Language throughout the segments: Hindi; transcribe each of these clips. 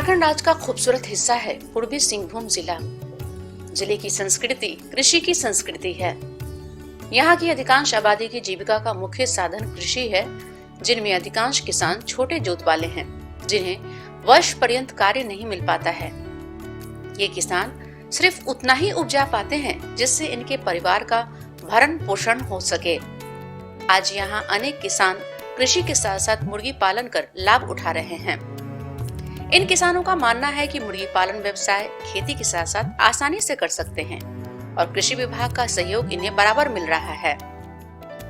झारखंड राज्य का खूबसूरत हिस्सा है पूर्वी सिंहभूम जिला। जिले की संस्कृति कृषि की संस्कृति है। यहाँ की अधिकांश आबादी की जीविका का मुख्य साधन कृषि है, जिनमें अधिकांश किसान छोटे जोत वाले हैं, जिन्हें वर्ष पर्यंत कार्य नहीं मिल पाता है। ये किसान सिर्फ उतना ही उपजा पाते हैं जिससे इनके परिवार का भरण पोषण हो सके। आज यहाँ अनेक किसान कृषि के साथ साथ मुर्गी पालन कर लाभ उठा रहे हैं। इन किसानों का मानना है कि मुर्गी पालन व्यवसाय खेती के साथ साथ आसानी से कर सकते हैं और कृषि विभाग का सहयोग इन्हें बराबर मिल रहा है।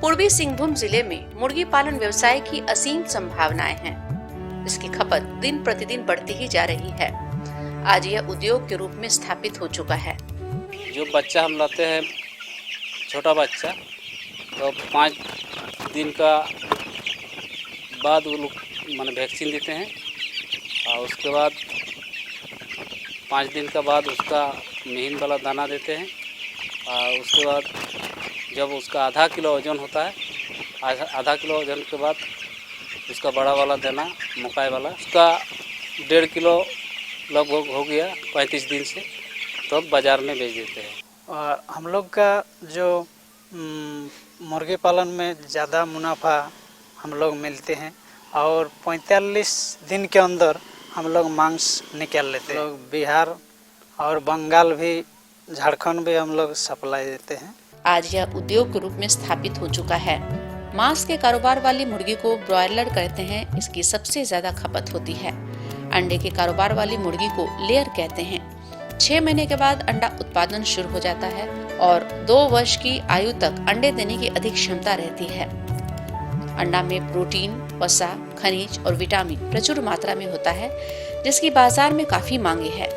पूर्वी सिंहभूम जिले में मुर्गी पालन व्यवसाय की असीम संभावनाएं हैं। इसकी खपत दिन प्रतिदिन बढ़ती ही जा रही है। आज यह उद्योग के रूप में स्थापित हो चुका है। जो बच्चा हम लाते हैं, छोटा बच्चा, तो 5 दिन का बाद वो लोग माने वैक्सीन देते हैं और उसके बाद 5 दिन का बाद उसका महीन वाला दाना देते हैं और उसके बाद जब उसका आधा किलो वजन होता है, आधा किलो वजन के बाद उसका बड़ा वाला दाना मकई वाला उसका 1.5 किलो लगभग हो गया 35 दिन से, तो बाज़ार में बेच देते हैं। और हम लोग का जो मुर्गी पालन में ज़्यादा मुनाफा हम लोग मिलते हैं और 45 दिन के अंदर हम लोग मांस निकाल लेते हैं। लोग बिहार और बंगाल भी, झारखंड भी हम लोग सप्लाई देते हैं। आज यह उद्योग के रूप में स्थापित हो चुका है। मांस के कारोबार वाली मुर्गी को ब्रॉयलर कहते हैं। इसकी सबसे ज्यादा खपत होती है। अंडे के कारोबार वाली मुर्गी को लेयर कहते हैं। 6 महीने के बाद अंडा उत्पादन शुरू हो जाता है और 2 वर्ष की आयु तक अंडे देने की अधिक क्षमता रहती है। अंडा में प्रोटीन, वसा, खनिज और विटामिन प्रचुर मात्रा में होता है, जिसकी बाजार में काफी मांग है।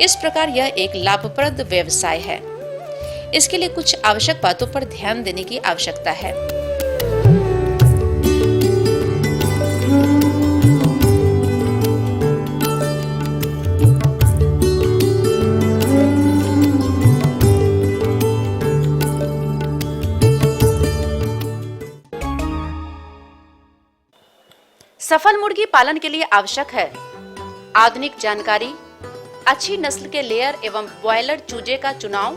इस प्रकार यह एक लाभप्रद व्यवसाय है। इसके लिए कुछ आवश्यक बातों पर ध्यान देने की आवश्यकता है। सफल मुर्गी पालन के लिए आवश्यक है आधुनिक जानकारी, अच्छी नस्ल के लेयर एवं ब्रॉयलर चूजे का चुनाव,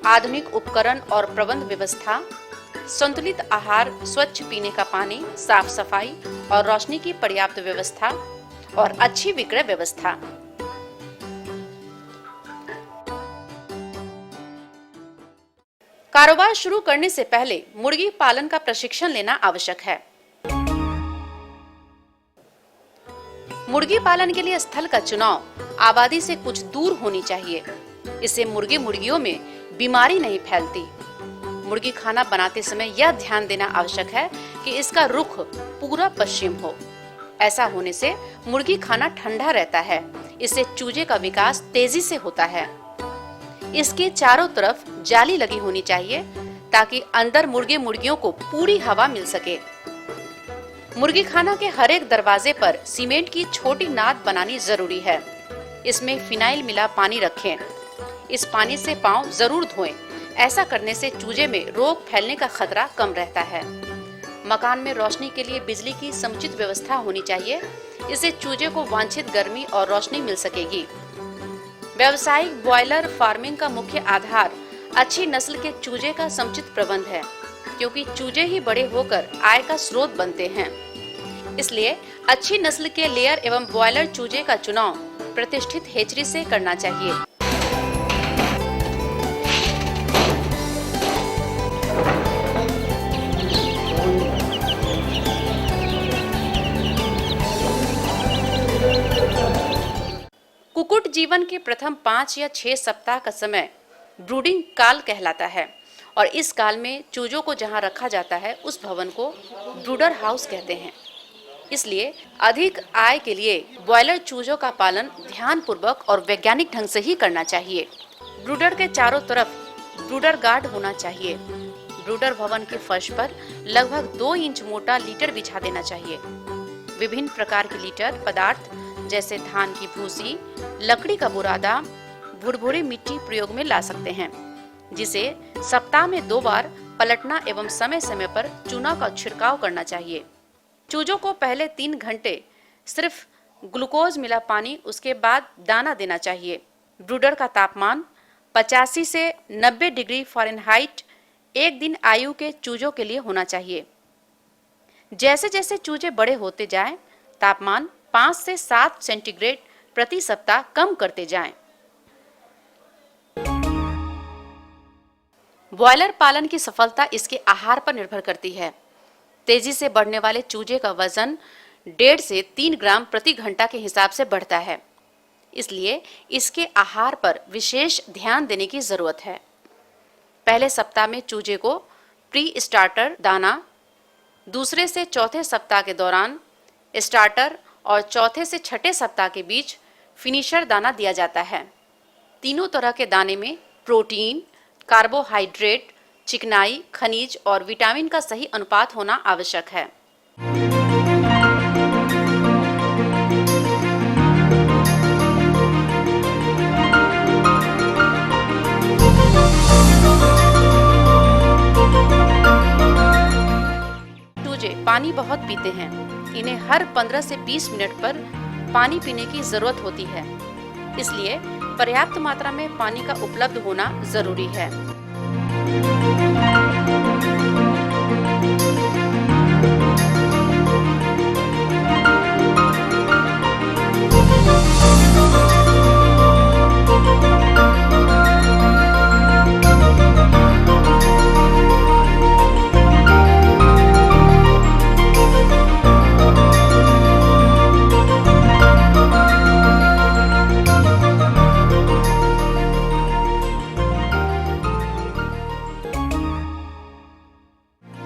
आधुनिक उपकरण और प्रबंध व्यवस्था, संतुलित आहार, स्वच्छ पीने का पानी, साफ सफाई और रोशनी की पर्याप्त व्यवस्था और अच्छी विक्रय व्यवस्था। कारोबार शुरू करने से पहले मुर्गी पालन का प्रशिक्षण लेना आवश्यक है। मुर्गी पालन के लिए स्थल का चुनाव आबादी से कुछ दूर होनी चाहिए। इससे मुर्गियों में बीमारी नहीं फैलती। मुर्गी खाना बनाते समय यह ध्यान देना आवश्यक है कि इसका रुख पूरा पश्चिम हो। ऐसा होने से मुर्गी खाना ठंडा रहता है। इससे चूजे का विकास तेजी से होता है। इसके चारों तरफ जाली लगी होनी चाहिए ताकि अंदर मुर्गियों को पूरी हवा मिल सके। मुर्गी खाना के हर एक दरवाजे पर सीमेंट की छोटी नाद बनानी जरूरी है। इसमें फिनाइल मिला पानी रखें। इस पानी से पांव जरूर धोएं। ऐसा करने से चूजे में रोग फैलने का खतरा कम रहता है। मकान में रोशनी के लिए बिजली की समुचित व्यवस्था होनी चाहिए। इससे चूजे को वांछित गर्मी और रोशनी मिल सकेगी। व्यावसायिक ब्रॉयलर फार्मिंग का मुख्य आधार अच्छी नस्ल के चूजे का समुचित प्रबंध है, क्योंकि चूजे ही बड़े होकर आय का स्रोत बनते हैं। इसलिए अच्छी नस्ल के लेयर एवं ब्रॉयलर चूजे का चुनाव प्रतिष्ठित हेचरी से करना चाहिए। कुक्कुट जीवन के प्रथम 5 या 6 सप्ताह का समय ब्रूडिंग काल कहलाता है और इस काल में चूजों को जहां रखा जाता है उस भवन को ब्रूडर हाउस कहते हैं। इसलिए अधिक आय के लिए ब्रॉयलर चूजों का पालन ध्यानपूर्वक और वैज्ञानिक ढंग से ही करना चाहिए। ब्रूडर के चारों तरफ ब्रूडर गार्ड होना चाहिए। ब्रूडर भवन के फर्श पर लगभग 2 इंच मोटा लीटर बिछा देना चाहिए। विभिन्न प्रकार के लीटर पदार्थ जैसे धान की भूसी, लकड़ी का बुरादा, भुरभुरी मिट्टी प्रयोग में ला सकते हैं, जिसे सप्ताह में 2 बार पलटना एवं समय समय पर चूना का छिड़काव करना चाहिए। चूजों को पहले 3 घंटे सिर्फ ग्लूकोज मिला पानी, उसके बाद दाना देना चाहिए। ब्रूडर का तापमान 85 से 90 डिग्री फ़ारेनहाइट 1 दिन आयु के चूजों के लिए होना चाहिए। जैसे जैसे चूजे बड़े होते जाएं, तापमान 5 से 7 सेंटीग्रेड प्रति सप्ताह कम करते जाएं। ब्रॉयलर पालन की सफलता इसके आहार पर निर्भर करती है। तेजी से बढ़ने वाले चूजे का वजन 1.5 से 3 ग्राम प्रति घंटा के हिसाब से बढ़ता है, इसलिए इसके आहार पर विशेष ध्यान देने की जरूरत है। पहले सप्ताह में चूजे को प्री स्टार्टर दाना, दूसरे से चौथे सप्ताह के दौरान स्टार्टर और चौथे से छठे सप्ताह के बीच फिनिशर दाना दिया जाता है। तीनों तरह के दाने में प्रोटीन, कार्बोहाइड्रेट, चिकनाई, खनिज और विटामिन का सही अनुपात होना आवश्यक है। चूजे पानी बहुत पीते हैं। इन्हें हर 15 से 20 मिनट पर पानी पीने की जरूरत होती है, इसलिए पर्याप्त मात्रा में पानी का उपलब्ध होना जरूरी है।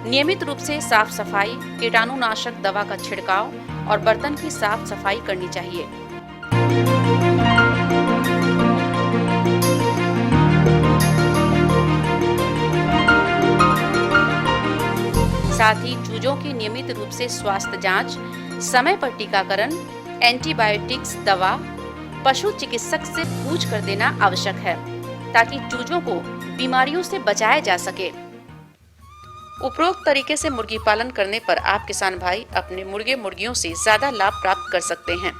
नियमित रूप से साफ सफाई, कीटाणुनाशक दवा का छिड़काव और बर्तन की साफ सफाई करनी चाहिए। साथ ही चूजों की नियमित रूप से स्वास्थ्य जांच, समय पर टीकाकरण, एंटीबायोटिक्स दवा पशु चिकित्सक से पूछ कर देना आवश्यक है, ताकि चूजों को बीमारियों से बचाया जा सके। उपरोक्त तरीके से मुर्गी पालन करने पर आप किसान भाई अपने मुर्गे मुर्गियों से ज्यादा लाभ प्राप्त कर सकते हैं।